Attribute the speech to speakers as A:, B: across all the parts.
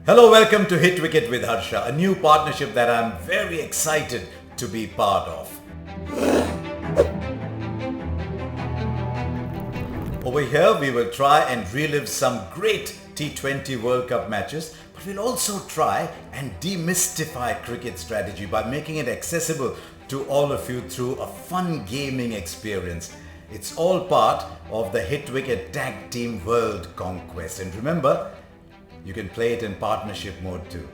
A: Hello, welcome to Hitwicket with Harsha, a new partnership that I'm very excited to be part of. Over here, we will try and relive some great T20 World Cup matches, but we'll also try and demystify cricket strategy by making it accessible to all of you through a fun gaming experience. It's all part of the Hitwicket Tag Team World Conquest. And remember, you can play it in partnership mode too.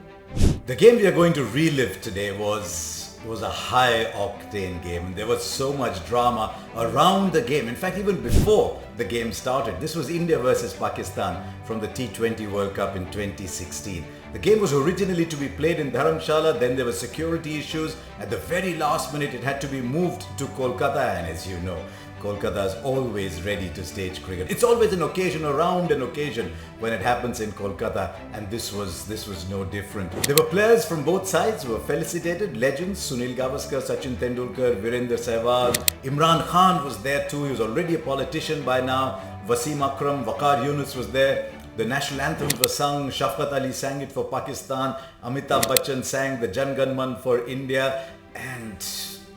A: The game we are going to relive today was a high-octane game. There was so much drama around the game. In fact, even before the game started. This was India versus Pakistan from the T20 World Cup in 2016. The game was originally to be played in Dharamshala, then there were security issues. At the very last minute, it had to be moved to Kolkata, and as you know, Kolkata is always ready to stage cricket. It's always an occasion around an occasion when it happens in Kolkata, and this was no different. There were players from both sides who were felicitated, legends, Sunil Gavaskar, Sachin Tendulkar, Virender Sehwag. Imran Khan was there too, he was already a politician by now. Wasim Akram, Waqar Yunus was there. The national anthems were sung, Shafqat Ali sang it for Pakistan, Amitabh Bachchan sang the Jan Gan Man for India, and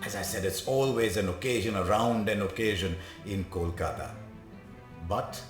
A: as I said, it's always an occasion around an occasion in Kolkata. But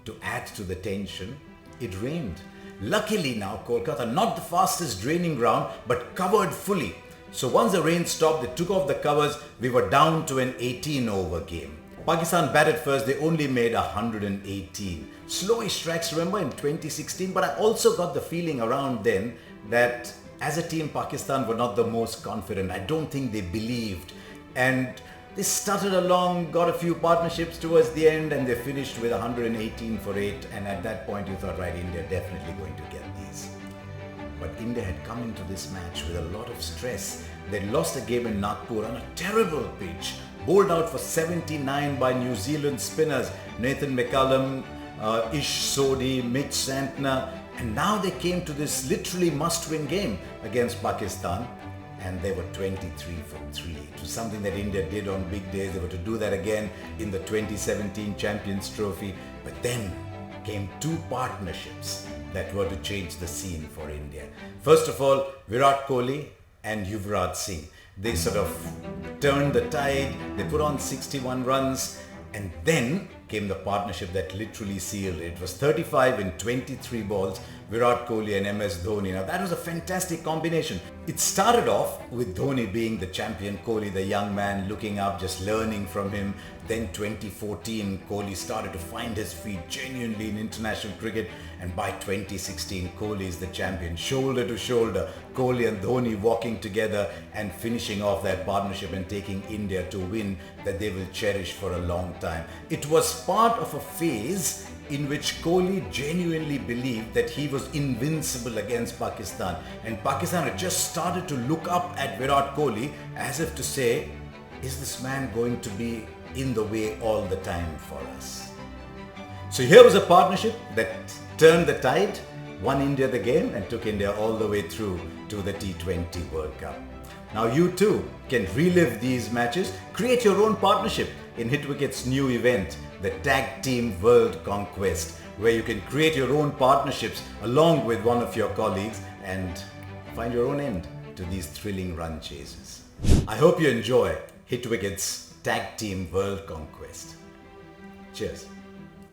A: to add to the tension, it rained. Luckily now, Kolkata, not the fastest draining ground, but covered fully. So once the rain stopped, they took off the covers, we were down to an 18-over game. Pakistan batted first, they only made 118. Slowish strikes, remember, in 2016, but I also got the feeling around then that as a team, Pakistan were not the most confident. I don't think they believed. And they stuttered along, got a few partnerships towards the end, and they finished with 118 for 8. And at that point, you thought, right, India definitely going to get these. But India had come into this match with a lot of stress. They lost a game in Nagpur on a terrible pitch, bowled out for 79 by New Zealand spinners Nathan McCullum, Ish Sodhi, Mitch Santner. And now they came to this literally must-win game against Pakistan, and they were 23 for 3. It was something that India did on big days. They were to do that again in the 2017 Champions Trophy. But then came two partnerships that were to change the scene for India. First of all, Virat Kohli and Yuvraj Singh. They sort of turned the tide. They put on 61 runs. And then came the partnership that literally sealed it. It was 35 in 23 balls, Virat Kohli and MS Dhoni. Now that was a fantastic combination. It started off with Dhoni being the champion, Kohli the young man looking up, just learning from him. Then 2014, Kohli started to find his feet genuinely in international cricket. And by 2016, Kohli is the champion, shoulder to shoulder. Kohli and Dhoni walking together and finishing off that partnership and taking India to win that they will cherish for a long time. It was part of a phase in which Kohli genuinely believed that he was invincible against Pakistan. And Pakistan had just started to look up at Virat Kohli as if to say, is this man going to be in the way all the time for us? So here was a partnership that turned the tide, won India the game, and took India all the way through to the T20 World Cup. Now you too can relive these matches, create your own partnership in Hitwicket's new event, the Tag Team World Conquest, where you can create your own partnerships along with one of your colleagues and find your own end to these thrilling run chases. I hope you enjoy Hitwicket's Tag Team World Conquest. Cheers.